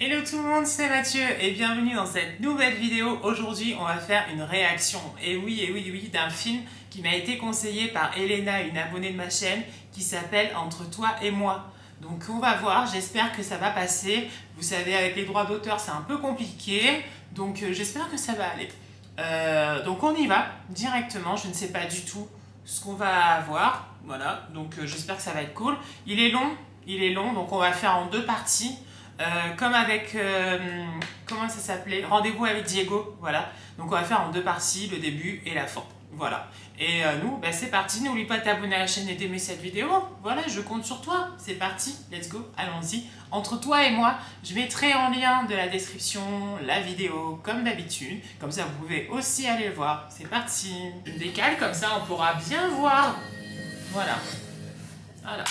Hello tout le monde, c'est Mathieu et bienvenue dans cette nouvelle vidéo. Aujourd'hui, on va faire une réaction, et oui, d'un film qui m'a été conseillé par Elena, une abonnée de ma chaîne, qui s'appelle Entre toi et moi. Donc on va voir, j'espère que ça va passer. Vous savez, avec les droits d'auteur, c'est un peu compliqué, donc j'espère que ça va aller. Donc on y va directement, je ne sais pas du tout ce qu'on va avoir, voilà, donc j'espère que ça va être cool. Il est long, donc on va faire en deux parties. Comme avec, comment ça s'appelait? Rendez-vous avec Diego, voilà. Donc on va faire en deux parties, le début et la fin, voilà. Et nous, bah, c'est parti, n'oublie pas de t'abonner à la chaîne et d'aimer cette vidéo. Voilà, je compte sur toi, c'est parti, let's go, allons-y. Entre toi et moi, je mettrai en lien de la description la vidéo, comme d'habitude. Comme ça, vous pouvez aussi aller le voir, c'est parti. Je me décale, comme ça on pourra bien voir. Voilà, voilà.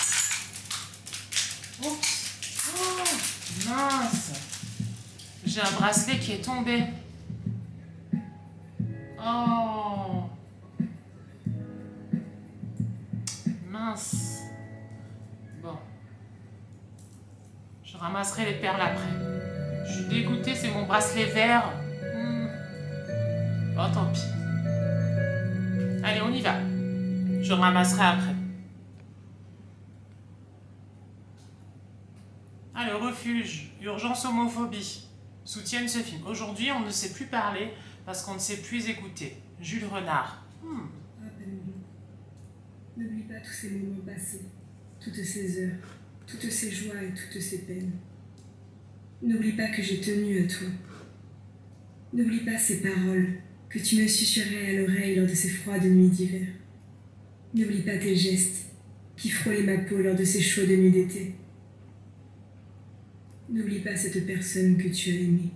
Oups. Oh, mince, j'ai un bracelet qui est tombé. Oh, mince. Bon, je ramasserai les perles après. Je suis dégoûtée, c'est mon bracelet vert. Bon, tant pis. Allez, on y va. Je ramasserai après. Ah, le refuge, urgence homophobie, soutiennent ce film. Aujourd'hui, on ne sait plus parler parce qu'on ne sait plus écouter. Jules Renard. Rappelle-moi. N'oublie pas tous ces moments passés, toutes ces heures, toutes ces joies et toutes ces peines. N'oublie pas que j'ai tenu à toi. N'oublie pas ces paroles que tu me susurrais à l'oreille lors de ces froides nuits d'hiver. N'oublie pas tes gestes qui frôlaient ma peau lors de ces chaudes nuits d'été. N'oublie pas cette personne que tu as aimée.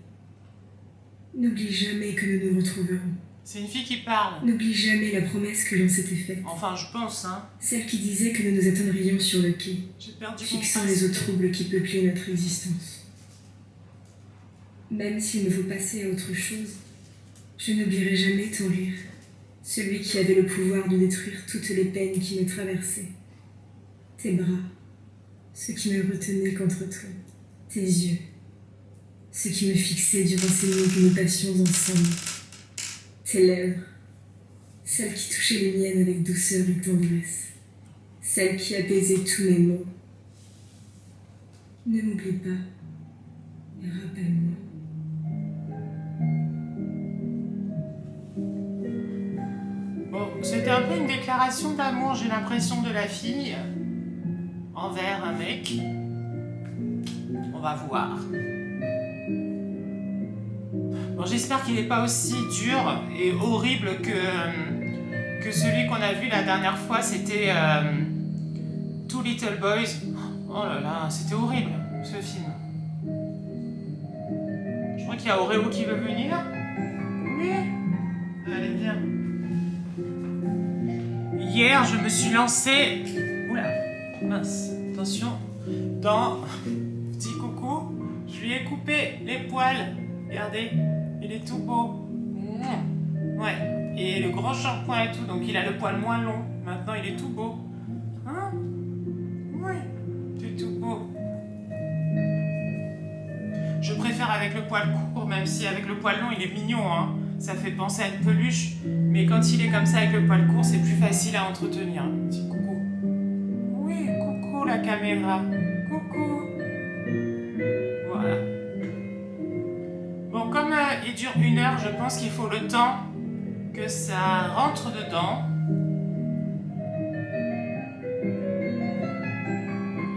N'oublie jamais que nous nous retrouverons. C'est une fille qui parle. N'oublie jamais la promesse que l'on s'était faite. Enfin, je pense, hein. Celle qui disait que nous nous attendrions sur le quai, J'ai perdu fixant les eaux troubles qui peuplaient notre existence. Même s'il me faut passer à autre chose, je n'oublierai jamais ton rire, celui qui avait le pouvoir de détruire toutes les peines qui me traversaient. Tes bras, ceux qui me retenaient contre toi, tes yeux, ceux qui me fixaient durant ces nuits que nous passions ensemble, tes lèvres, celles qui touchaient les miennes avec douceur et tendresse, celles qui apaisaient tous mes maux. Ne m'oublie pas et rappelle-moi. Bon, c'était un peu une déclaration d'amour, j'ai l'impression, de la fille envers un mec. On va voir. Bon, j'espère qu'il n'est pas aussi dur et horrible que celui qu'on a vu la dernière fois, c'était Two Little Boys. Oh là là, c'était horrible, ce film. Je crois qu'il y a Auréo qui veut venir. Oui. Allez, viens. Hier, je me suis lancée... Oula, mince, attention. Dans Petit Coucou, je lui ai coupé les poils. Regardez, il est tout beau. Ouais, et le grand shampoing et tout, donc il a le poil moins long. Maintenant, il est tout beau. Hein? Oui, c'est tout beau. Je préfère avec le poil court, même si avec le poil long, il est mignon, hein. Ça fait penser à une peluche, mais quand il est comme ça avec le poil court, c'est plus facile à entretenir. Petit coucou. Oui, coucou la caméra. Coucou. Voilà. Bon, comme il dure 1 heure, je pense qu'il faut le temps que ça rentre dedans.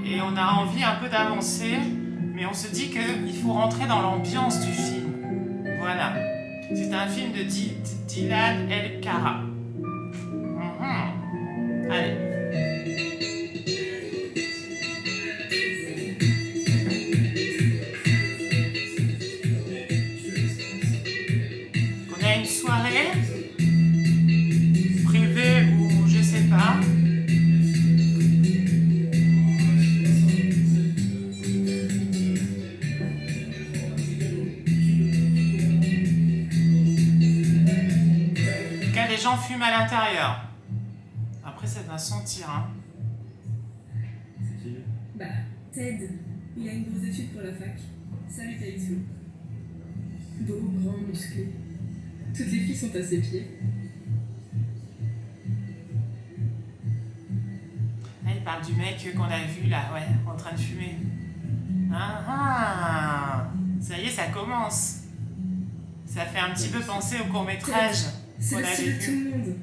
Et on a envie un peu d'avancer, mais on se dit qu'il faut rentrer dans l'ambiance du film. Voilà. C'est un film de Dylan El Kara. Allez. On a une soirée privée ou je sais pas. Les gens fument à l'intérieur. Après, ça doit sentir, hein. Bah, Ted, il a une grosse étude pour la fac. Salut Taïtou. Beau, grand, musclé. Toutes les filles sont à ses pieds. Ah, il parle du mec qu'on a vu là, ouais, en train de fumer. Ah ah! Ça y est, ça commence. Ça fait un petit peu penser au court-métrage C'est qu'on le avait style de tout vu. le monde.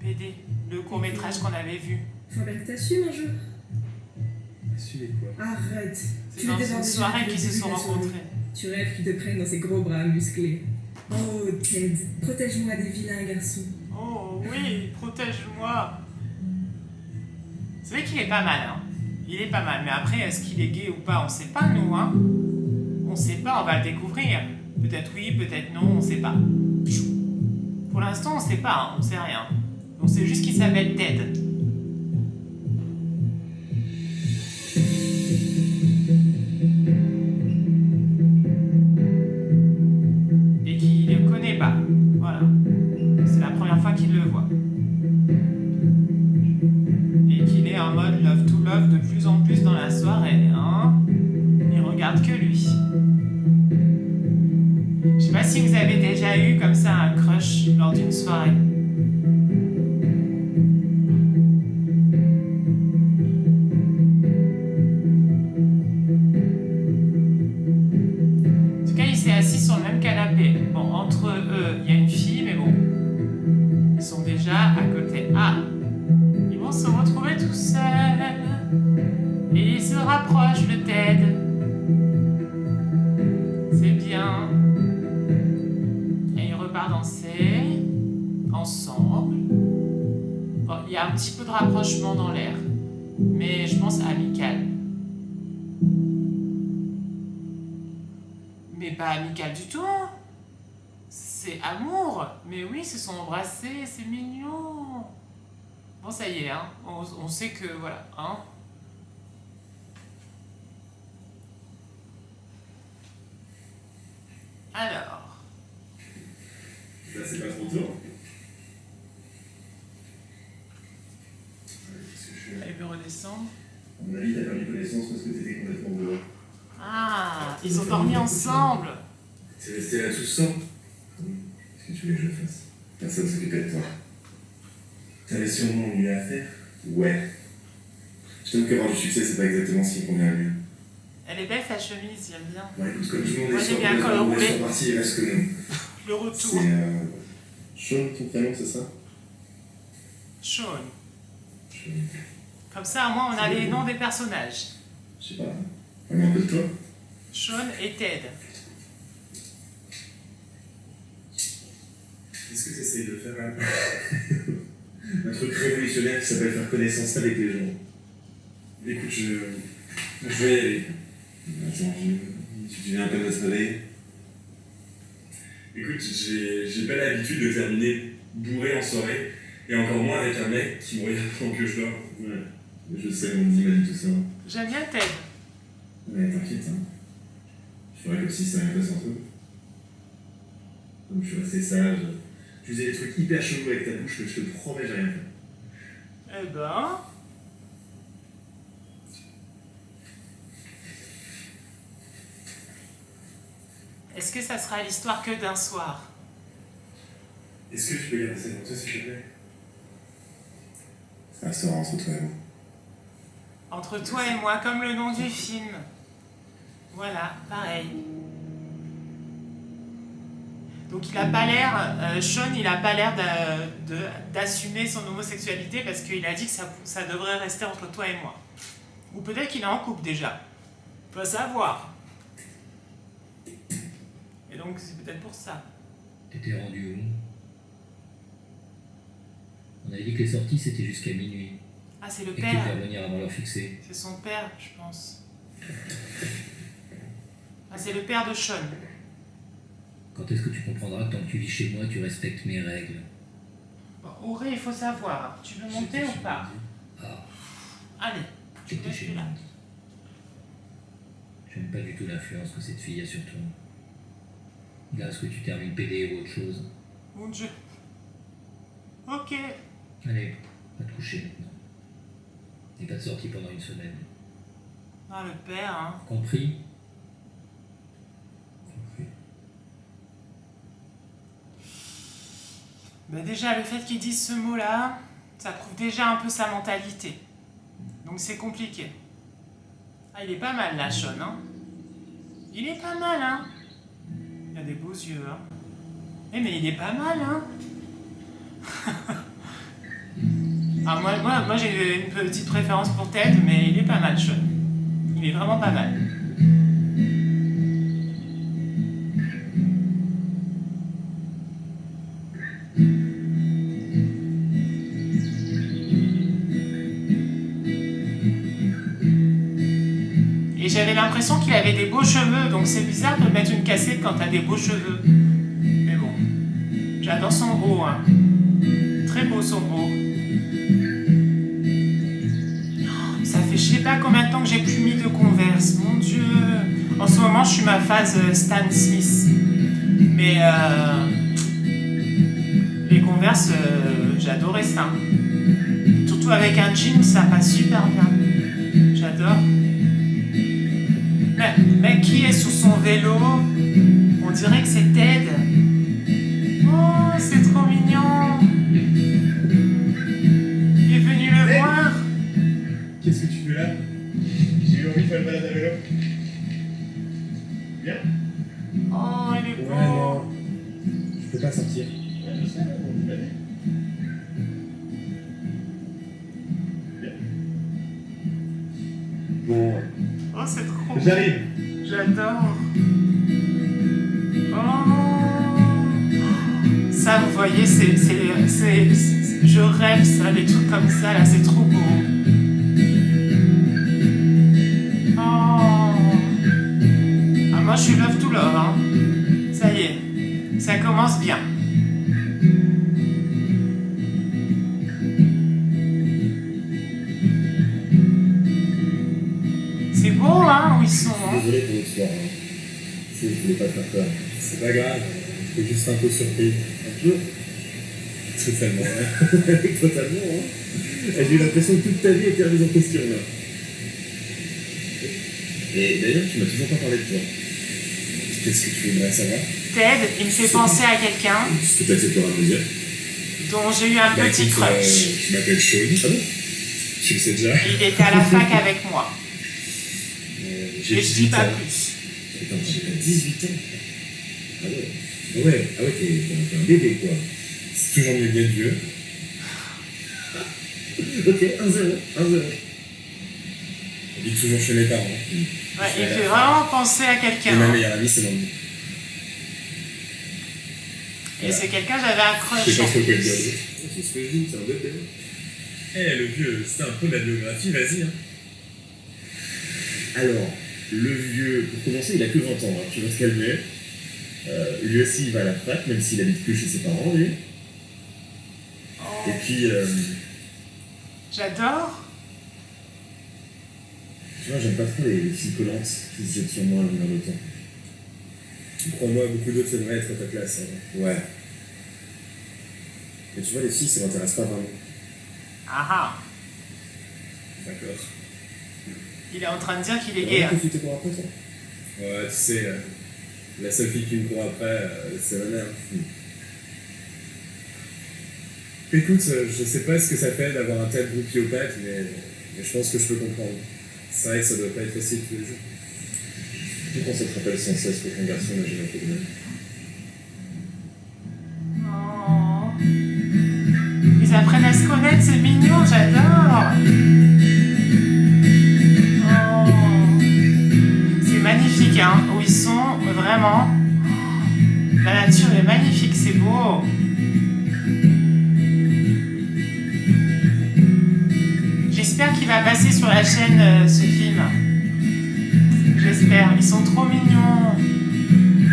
PD, le court-métrage qu'on avait vu. Faut bien que t'assumes un jour. Assumer quoi? Arrête. C'est dans une soirée qu'ils se sont rencontrés. Tu rêves qu'ils te prennent dans ses gros bras musclés. Oh Ted, protège-moi des vilains garçons. Oh oui, protège-moi. C'est vrai qu'il est pas mal, hein. Il est pas mal, mais après, est-ce qu'il est gay ou pas, on sait pas, nous, hein. On sait pas, on va le découvrir. Peut-être oui, peut-être non, on sait pas. Pour l'instant, on sait pas, hein, on sait rien. On sait juste qu'il s'appelle Ted. Et qu'il le connaît pas. Voilà. C'est la première fois qu'il le voit. Et qu'il est en mode love to love de plus en plus dans la soirée, hein. Il regarde que lui. Je sais pas si vous avez déjà eu comme ça un crush lors d'une soirée. En tout cas, il s'est assis sur le même canapé. Bon, entre eux, il y a une fille, mais bon. Ils sont déjà à côté. Ah! Ils vont se retrouver tout seuls. Et ils se rapprochent, le Ted. C'est bien. Et ils repartent danser. Ensemble. Bon, il y a un petit peu de rapprochement dans l'air. Mais je pense amical. Mais pas amical du tout. C'est amour. Mais oui, ils se sont embrassés. C'est mignon. Bon, ça y est, hein. On sait que, voilà, hein. Alors. Là, c'est pas trop tôt. Elle veut redescendre. À mon avis, t'as perdu connaissance parce que t'étais complètement dehors. Ah, ils ont dormi ensemble. T'es resté là tout seul. Qu'est-ce que tu voulais que je fasse? Personne s'occupait de toi. T'avais sûrement mieux à faire? Ouais. Je t'aime qu'avoir du succès, c'est pas exactement ce qui convient à lui. Elle est belle, sa chemise, j'aime bien. Bon, écoute, comme tout le monde Moi, est j'aime sur bien le col roulé. parti, il reste que nous. Le retour. C'est Sean, ton prénom, c'est ça? Sean. Sean. Comme ça, au moins, on a les noms des personnages. Je sais pas. Un peu de toi? Sean et Ted. Qu'est-ce que tu essayes de faire là? Un truc révolutionnaire qui s'appelle faire connaissance avec les gens. Écoute, je vais y aller. Attends, tu viens à peine de se réveiller. Écoute, j'ai pas l'habitude de terminer bourré en soirée, et encore moins avec un mec qui me regarde pendant que je dors. Ouais, je sais, on dit m'a dit tout ça. J'aime bien Ted. Ouais, t'inquiète, hein. Je ferais comme si ça rien passé entre eux. Comme je suis resté sage, tu faisais des trucs hyper chelous avec ta bouche que je te promets, j'ai rien fait. Eh ben... Est-ce que ça sera l'histoire que d'un soir? Est-ce que tu peux garder ça pour toi, s'il te plaît? Ça restera entre toi et moi. Entre toi et moi, comme le nom du film. Voilà, pareil. Donc il a pas l'air, Sean, il a pas l'air d'assumer son homosexualité parce qu'il a dit que ça devrait rester entre toi et moi. Ou peut-être qu'il est en couple déjà. Faut savoir. Et donc c'est peut-être pour ça. T'étais rendu où? On avait dit que les sorties c'était jusqu'à minuit. Ah, c'est le Et que tu père. devais revenir avant l'heure fixée. C'est son père, je pense. Ah, c'est le père de Sean. Quand est-ce que tu comprendras que tant que tu vis chez moi, tu respectes mes règles? Bon, Auré, il faut savoir. Tu veux monter ou pas? Ah, Allez, tu j'étais restes chez là. moi. J'aime pas du tout l'influence que cette fille a sur toi. Là, est-ce que tu termines PD ou autre chose? Mon Dieu. Ok. Allez, va te coucher maintenant. Et pas de sortie pendant une semaine. Ah, le père, hein. Compris? Bah déjà, le fait qu'il dise ce mot-là, ça prouve déjà un peu sa mentalité. Donc c'est compliqué. Ah, il est pas mal là, Sean, hein. Il est pas mal, hein. Il a des beaux yeux, hein. Eh, mais il est pas mal, hein. Ah, moi j'ai une petite préférence pour Ted, mais il est pas mal, Sean. Il est vraiment pas mal. Et j'avais l'impression qu'il avait des beaux cheveux, donc c'est bizarre de mettre une cassette quand t'as des beaux cheveux. Mais bon, j'adore son haut, hein. Très beau son haut. Ça fait je sais pas combien de temps que j'ai plus mis de Converse, mon Dieu. En ce moment, je suis ma phase Stan Smith. Mais les Converse, j'adorais ça. Surtout avec un jean, ça passe super bien. J'adore. Mais qui est sous son vélo? On dirait que c'est Ted. Oh, c'est trop mignon. Il est venu le voir. Qu'est-ce que tu fais là? J'ai eu envie de faire une balade à vélo. Viens. Oh, il est beau. Ouais, non. Je peux pas sortir. Ouais, je sais, on va aller. Viens. Bon. Oh, c'est trop beau. J'arrive. J'adore. Oh. Ça, vous voyez, je rêve ça, des trucs comme ça, là, c'est trop beau. Oh. Ah, moi, je suis love to love, hein. Ça y est, ça commence bien. C'est beau, hein, où ils sont, hein. Désolé pour l'autre soir. Hein. Je voulais pas te faire peur. C'est pas grave. J'étais juste un peu surpris. Un peu. Totalement, hein. Totalement, hein. J'ai eu l'impression que toute ta vie était remise en question, là. Et d'ailleurs, tu m'as toujours pas parlé de toi. Qu'est-ce que tu voudrais savoir? Ted, il me fait penser à quelqu'un Ce que tu accepteras de me dire. dont j'ai eu un petit crush. Je m'appelle Sean. Ah bon? Tu le sais déjà? Il était à la fac avec moi. J'ai Et je dis 18 pas ans. plus. Attends, j'ai 18 ans. Ah ouais. Ah ouais, t'es un bébé, quoi. C'est toujours mieux bien vieux. Ok, 1-0. On dit toujours chez mes parents. Ouais, il fait vraiment penser à Et ma quelqu'un. meilleure amie, c'est Mandy. Et c'est quelqu'un, j'avais un Je crush. sais pas trop quoi dire. C'est ce que je dis, c'est un bébé. Eh, le vieux, c'est un peu de la biographie, vas-y. Hein. Alors, le vieux, pour commencer, il a que 20 ans, hein, tu vas te calmer. Lui aussi, il va à la fac, même s'il habite plus chez ses parents, lui. Oh, Et puis, j'adore. tu vois, j'aime pas trop les filles collantes qui se jettent sur moi à longueur de temps. Crois-moi, beaucoup d'autres aimeraient être à ta place. Hein. Ouais. Mais tu vois, les filles, ça m'intéresse pas vraiment. Ah ah. D'accord. Il est en train de dire qu'il est Ouais, gay. Hein. qu'est-ce que tu te cours après, toi? Ouais, tu sais, la seule fille qui me court après, c'est ma mère. Écoute, je sais pas ce que ça fait d'avoir un tel groupiopathe, mais je pense que je peux comprendre. C'est vrai que ça doit pas être facile tous les jours. Surtout quand ça te rappelle sans cesse que ton garçon n'a jamais fait de même. Oh. Ils apprennent à se connaître, c'est mignon, j'adore. Oh. C'est magnifique, hein, où ils sont, vraiment. La nature est magnifique, c'est beau. J'espère qu'il va passer sur la chaîne, ce film. J'espère, ils sont trop mignons.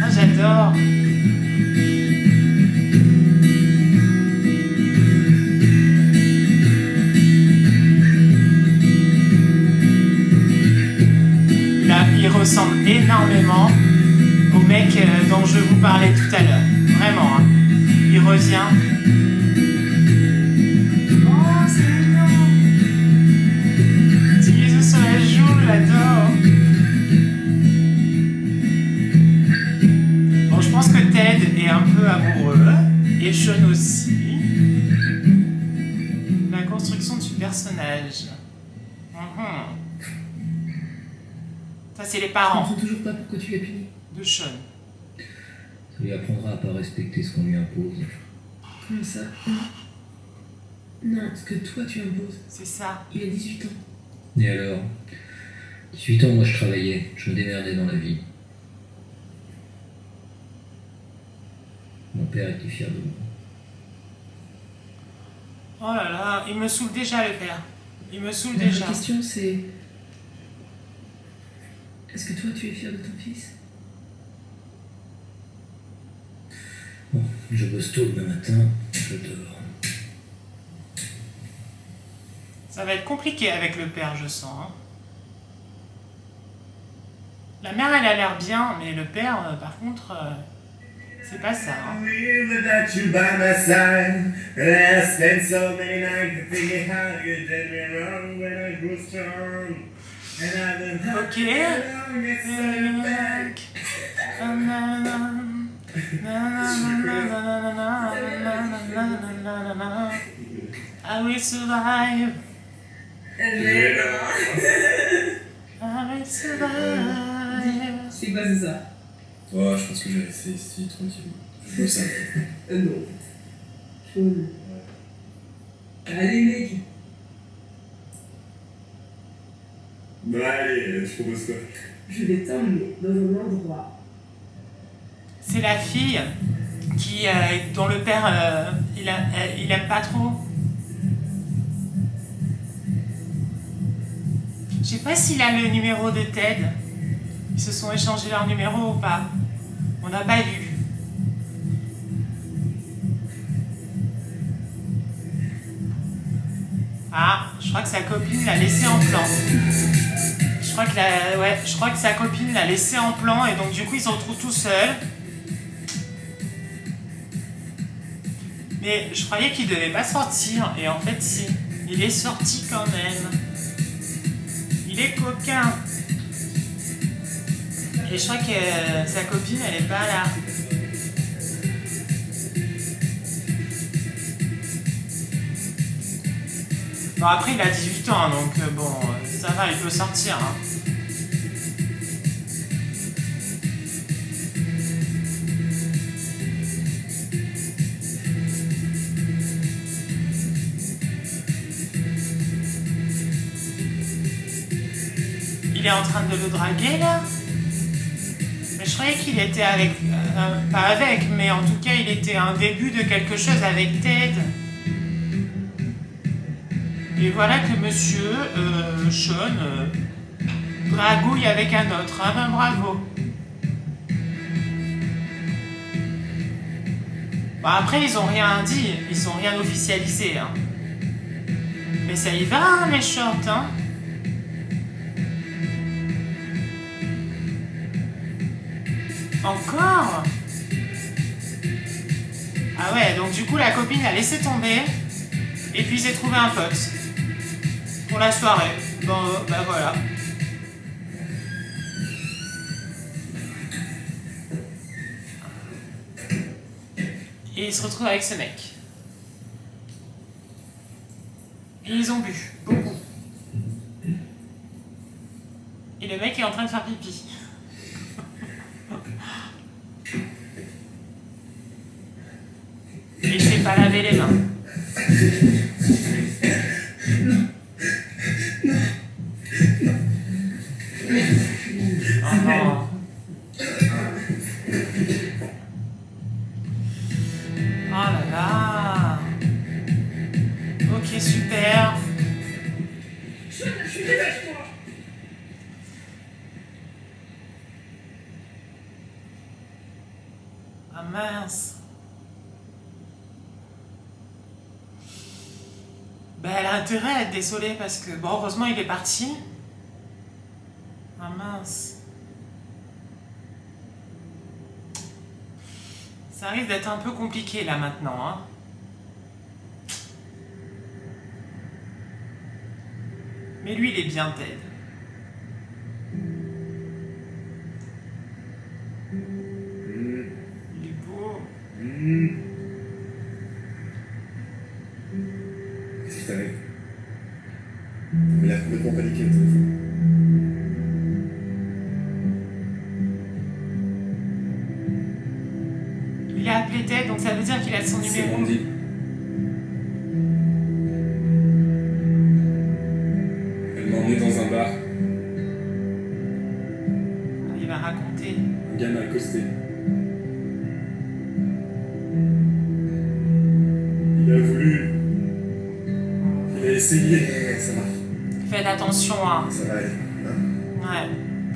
Ah, j'adore. Là, il ressemble énormément au mec dont je vous parlais tout à l'heure. Vraiment, hein. Il revient. Oh, c'est mignon. Petit bisou sur la joue, j'adore. Bon, je pense que Ted est un peu amoureux, et Sean aussi. construction du personnage. Ça, c'est les Je parents comprends toujours pas pourquoi tu l'as puni. de Sean. Ça lui apprendra à pas respecter ce qu'on lui impose. Comment ça? Non, ce que toi tu imposes. C'est ça. Il a 18 ans. Et alors 18 ans, moi je travaillais, je me démerdais dans la vie. Mon père était fier de moi. Oh là là, il me saoule déjà le père. Il me saoule La déjà. vraie question c'est... Est-ce que toi tu es fier de ton fils? Bon, je bosse tôt le matin, je dors. Ça va être compliqué avec le père, je sens. Hein. La mère, elle a l'air bien, mais le père, par contre, c'est pas ça. Hein. Without you by my side, and I spent so many nights thinking how you did me wrong when I grew strong. And I've been Ok. I will survive. I will survive. C'est pas ça. Oh, je pense que je vais rester ici tranquille. Je veux ça. Non. Sean. Allez mec. Bah allez, je propose quoi? Je vais t'emmener dans un endroit. C'est la fille qui, dont le père, il aime pas trop. Je sais pas s'il a le numéro de Ted. Ils se sont échangés leur numéro ou pas. On n'a pas vu. Ah, je crois que sa copine l'a laissé en plan. Je crois que sa copine l'a laissé en plan et donc du coup ils se retrouvent tout seuls. Mais je croyais qu'il devait pas sortir et en fait si, il est sorti quand même. Il est coquin. Et je crois que sa copine elle est pas là. Bon après il a 18 ans donc bon ça va il peut sortir hein. Il est en train de le draguer là. Mais je croyais qu'il était avec... pas avec, mais en tout cas il était un début de quelque chose avec Ted. Et voilà que monsieur Sean dragouille avec un autre. Ah ben bravo. Bon après ils ont rien dit, ils ont rien officialisé. Hein. Mais ça y va hein, les shorts hein. Encore? Ah ouais, donc du coup la copine a laissé tomber et puis s'est trouvé un pote pour la soirée. Bon, bah voilà. Et il se retrouve avec ce mec. Et ils ont bu, beaucoup. Et le mec est en train de faire pipi. Et il s'est pas lavé les mains. Oh non. Oh là là. Ok, super. Ah mince. Ben, elle a intérêt à être désolée parce que, bon, heureusement, il est parti. Ah mince. Ça risque d'être un peu compliqué là maintenant, hein. Mais lui, il est bien, Ted. Il est beau. Qu'est-ce qui t'arrive? complètement paniqué au téléphone. Il a appelé Ted, donc ça veut dire qu'il a son C'est numéro. Mandy. Elle m'a emmené dans un bar. Il va raconter. Un gars m'a accosté. Il a voulu. Il a essayé. Ça va. Faites attention, hein. Ça va aller. Hein? Ouais,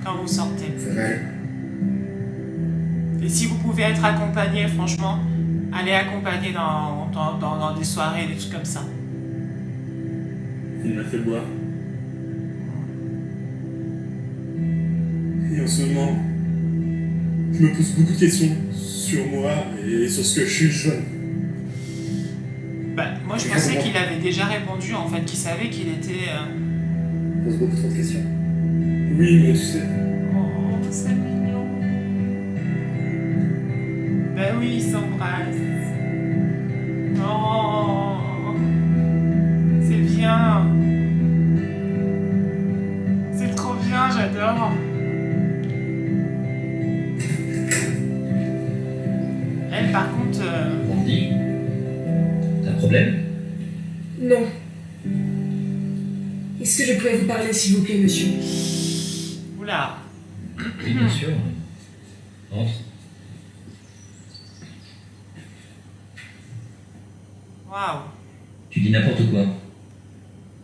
quand vous sortez. Ça va aller. Et si vous pouvez être accompagné, franchement, allez accompagner dans des soirées, des trucs comme ça. Il m'a fait boire. Et en ce moment, je me pose beaucoup de questions sur moi et sur ce que je suis jeune. Bah, moi, je pensais qu'il avait déjà répondu, en fait, qu'il savait qu'il était... Je pose beaucoup trop de questions. Oui, mais tu sais. Oh, c'est mignon. Ben oui, ils s'embrassent. Oh, c'est bien. C'est trop bien, j'adore. Elle, par contre... Mandy, t'as un problème? Non. Est-ce que je pourrais vous parler, s'il vous plaît, monsieur? Oula. Oui, bien sûr. Entre. Waouh. Tu dis n'importe quoi.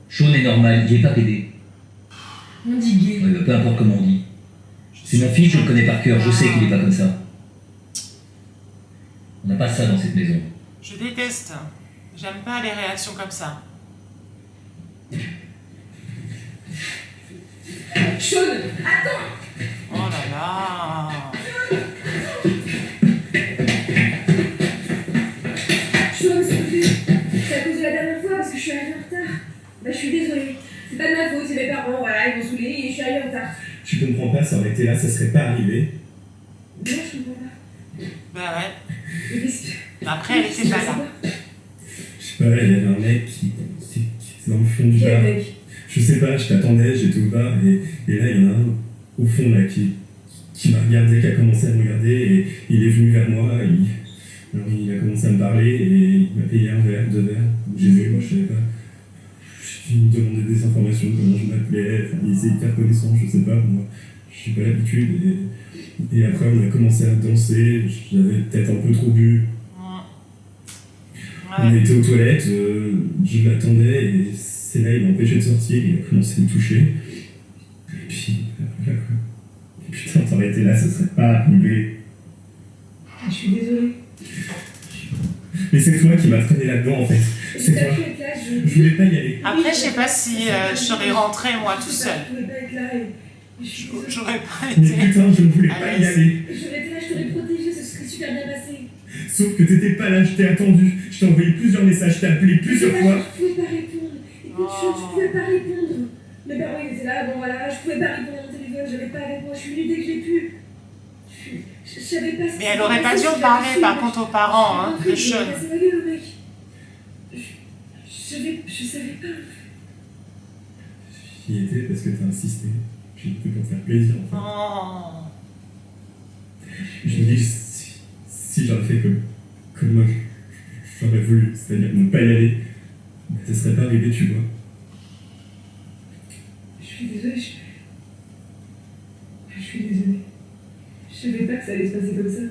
Sean est normal, il est pas pédé. On dit gay. Ouais, bah, peu importe comment on dit. C'est mon fils, je le connais par cœur, je sais qu'il est pas comme ça. On n'a pas ça dans cette maison. Je déteste. J'aime pas les réactions comme ça. Sean, attends! Oh là là. Sean, s'il te plaît. C'est à cause de la dernière fois parce que je suis arrivée en retard. Bah, je suis désolée. C'est pas de ma faute, c'est mes parents, voilà, ils m'ont saoulée et je suis arrivée en retard. Tu comprends pas, ça aurait été là, ça serait pas arrivé. Non, je comprends pas. Bah ouais. Mais qu'est-ce que... Après, elle était pas là. Je sais pas, il y avait un mec qui était dans le fond du Quel bar. mec? Je sais pas, je t'attendais, j'étais au bar et là il y en a un au fond là qui m'a regardé, qui a commencé à me regarder et il est venu vers moi, alors il a commencé à me parler et il m'a payé un verre, 2 verres. J'ai vu, moi je savais pas. Il me demandait des informations, comment je m'appelais, enfin, il essayait de faire connaissance, je sais pas, moi j'ai pas l'habitude et après on a commencé à danser, j'avais peut-être un peu trop bu. On Ouais. était aux toilettes, je l'attendais et c'est là il m'a empêché de sortir, il a commencé à me toucher. Et puis, voilà quoi. Et putain, t'aurais été là, ça serait pas arrivé. Je suis désolée. Mais c'est toi qui m'as traîné là-dedans en fait. C'est J'étais toi. plus être là, Je voulais pas y aller. Après, je sais pas si je serais rentrée moi tout seul. Je pouvais pas être là et... Je suis désolée. J'aurais pas Mais été. putain, je ne voulais À pas y l'aise. aller. J'aurais été là, je t'aurais protégée, ça serait super bien passé. Sauf que t'étais pas là, je t'ai attendu. Je t'ai envoyé plusieurs messages, je t'ai appelé plusieurs Mais fois. je pouvais pas répondre. Écoute, je pouvais pas répondre. Mes parents ils étaient là, bon voilà, je pouvais pas répondre à mon téléphone, j'avais pas avec moi, je suis venue dès que j'ai pu. Je savais pas ce Mais elle aurait pas dû en parler par contre aux parents, hein, de Sean. C'est ma gueule, mec. Je savais pas. J'y étais parce que t'as insisté. J'y étais pour te faire plaisir en fait. Oh. Je me dis, si j'aurais fait comme moi j'aurais voulu, c'est-à-dire ne pas y aller, bah, ça serait pas arrivé, tu vois. Je suis désolée, je suis désolée. Je savais pas que ça allait se passer comme ça.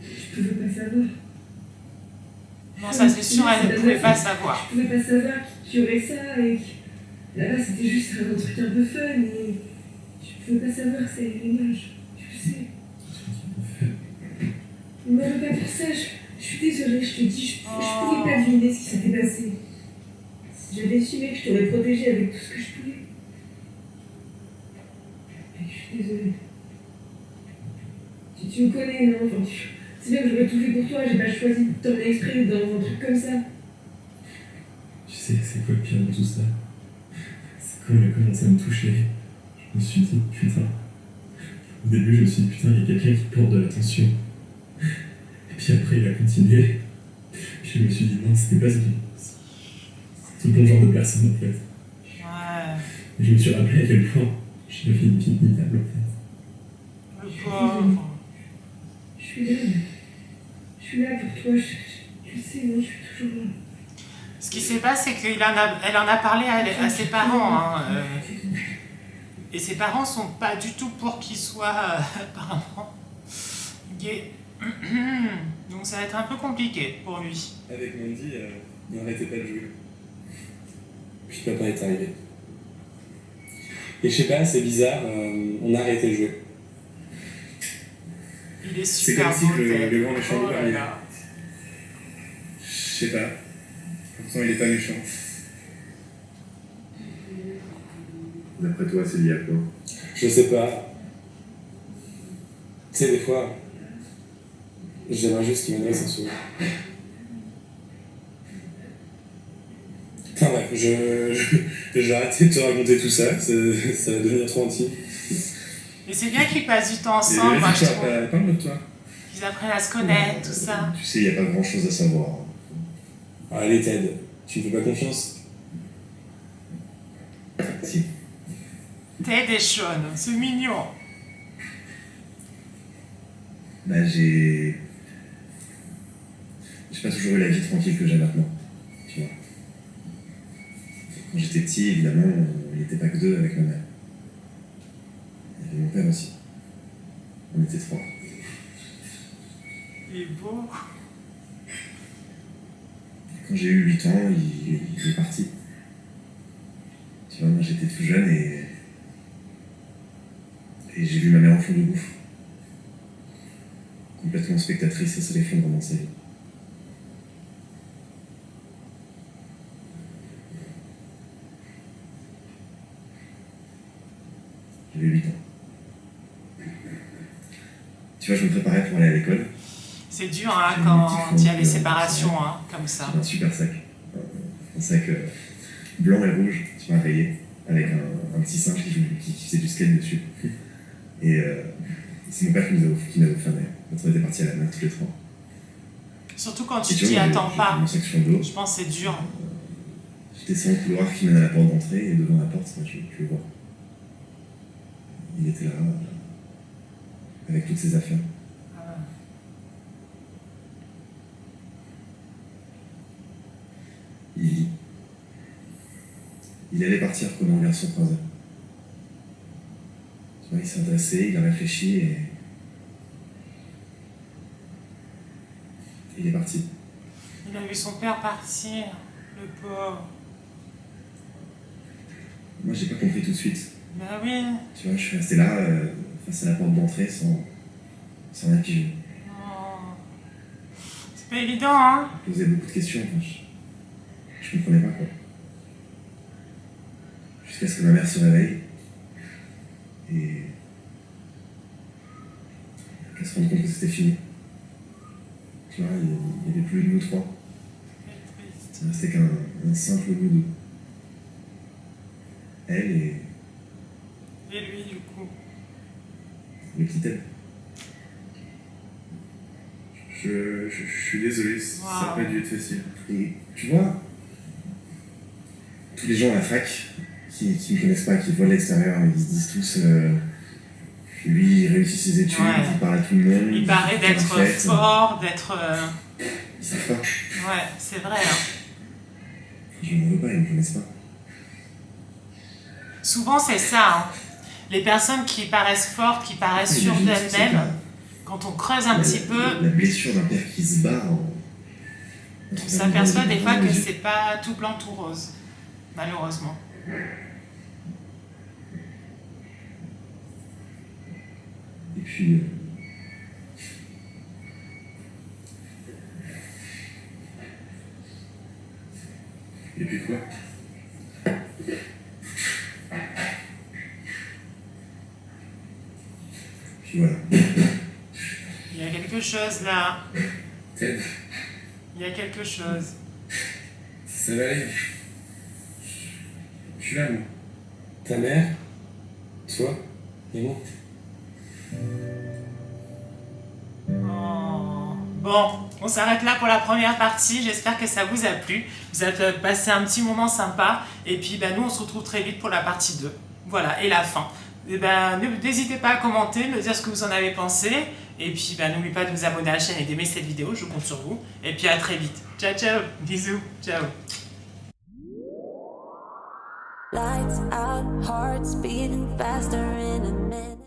Je pouvais pas savoir. Non, ça c'est sûr, elle ne pouvait pas savoir. Je pouvais pas savoir qu'il y aurait ça et que là-bas c'était juste un truc un peu fun et je pouvais pas savoir que ça allait l'image. Tu le sais. On m'avait pas faire ça, je suis désolée, je te dis, je pouvais pas deviner ce qui s'était passé. Si j'avais su, mec, je t'aurais protégée avec tout ce que je pouvais. Mec, je suis désolée. Tu me connais, non? Enfin, c'est bien que j'aurais tout fait pour toi, j'ai pas choisi de t'emmener exprès dans un truc comme ça. Tu sais, c'est quoi le pire dans tout ça? C'est quand il a commencé à me toucher. Je me suis dit, putain. Au début, je me suis dit, putain, il y a quelqu'un qui porte de l'attention. Et puis après, il a continué. Puis je me suis dit, non, c'était pas ce bon genre de personne en fait. Ouais. Je me suis rappelé à quel point j'avais une vie minable en fait. Le pauvre. Je suis là. Je suis là pour toi. Tu sais, moi, je suis toujours là. Ce qui s'est passé, c'est qu'elle en a parlé à ses parents. Hein, et ses parents sont pas du tout pour qu'il soit apparemment gay. Donc ça va être un peu compliqué pour lui. Avec Mandy, on n'arrêtait pas de jouer. Puis papa est arrivé. Et je sais pas, c'est bizarre, on a arrêté de jouer. Il est C'est super comme si beau, le Ted. grand méchant Oh lui là parlait. là. Je sais pas. Pourtant, il est pas méchant. D'après toi, c'est lié à quoi? Je sais pas. Tu sais, des fois, j'aimerais juste qu'il me laisse un sourire. Enfin bref, je vais arrêter de te raconter tout ça, ça va devenir trop intime. Et c'est bien qu'ils passent du temps Et ensemble, moi, je vas-y, trouve. parle de toi. Qu'ils apprennent à se connaître, tout ça. Tu sais, il n'y a pas grand chose à savoir. Allez, Ted, tu me fais pas confiance? Si. Ted et Sean, c'est mignon. Bah, j'ai pas toujours eu la vie tranquille que j'ai maintenant. Tu vois. Quand j'étais petit, évidemment, il n'était pas que deux avec ma mère. Il y avait mon père aussi. On était trois. Il est beau. Quand j'ai eu 8 ans, il est parti. Tu vois, moi j'étais tout jeune et j'ai vu ma mère en fond de gouffre. Complètement spectatrice et se l'effondre dans sa vie. J'avais 8 ans. Tu vois, je me préparais pour aller à l'école. C'est dur hein, J'ai une quand petite il y a les fente, séparations, hein, comme ça. J'avais un super sac. Un sac blanc et rouge, tu m'as rayé, avec un petit singe qui faisait du skate dessus. Et c'est mon père qui m'avait offert d'ailleurs. Quand on était partis à la mer tous les trois. Surtout quand Et tu tu t'y vois, attends j'ai pas. mon sac sur le dos. Je pense que c'est dur. Je descends le couloir qui mène à la porte d'entrée et devant la porte, je le vois. Il était là, avec toutes ses affaires. Il allait partir comme un garçon croisé. Tu vois, il s'est redressé, il a réfléchi et il est parti. Il a vu son père partir, le pauvre. Moi, j'ai pas compris tout de suite. Bah oui. Tu vois, je suis resté là, face à la porte d'entrée, sans rien piger. Oh. C'est pas évident, hein. Je posais beaucoup de questions, enfin, je comprenais pas quoi. Jusqu'à ce que ma mère se réveille et qu'elle se rende compte que c'était fini. Tu vois, il n'y avait plus de nous trois. Il ne restait qu'un simple nous deux. Elle et lui, du coup. le petit Ted. Je suis désolé, ça n'a pas dû être facile. Et tu vois, tous les gens à la fac qui me connaissent pas, qui voient l'extérieur, ils se disent tous lui il réussit ses études, Ouais. il parle à tout le monde. Il paraît fait la d'être fête. fort, d'être... Ils savent pas. Ouais, c'est vrai. Hein. Je ne veux pas, ils me connaissent pas. Souvent, c'est ça. Hein. Les personnes qui paraissent fortes, qui paraissent sûres Imagine ce que d'elles-mêmes, c'est quand on creuse un petit peu, La blessure d'un père qui se bat on s'aperçoit des fois que c'est pas tout blanc, tout rose. Malheureusement. Et puis. Et puis quoi? Puis voilà. Il y a quelque chose là. Ted, Il y a quelque chose. ça va aller. Je suis là, moi. Ta mère, toi et moi. Oh, Bon, on s'arrête là pour la première partie. J'espère que ça vous a plu. Vous avez passé un petit moment sympa. Et puis, nous, on se retrouve très vite pour la partie 2. Voilà, et la fin. Et n'hésitez pas à commenter, me dire ce que vous en avez pensé. Et puis, n'oubliez pas de vous abonner à la chaîne et d'aimer cette vidéo. Je compte sur vous. Et puis, à très vite. Ciao, ciao. Bisous. Ciao. Lights out, hearts beating faster in a minute.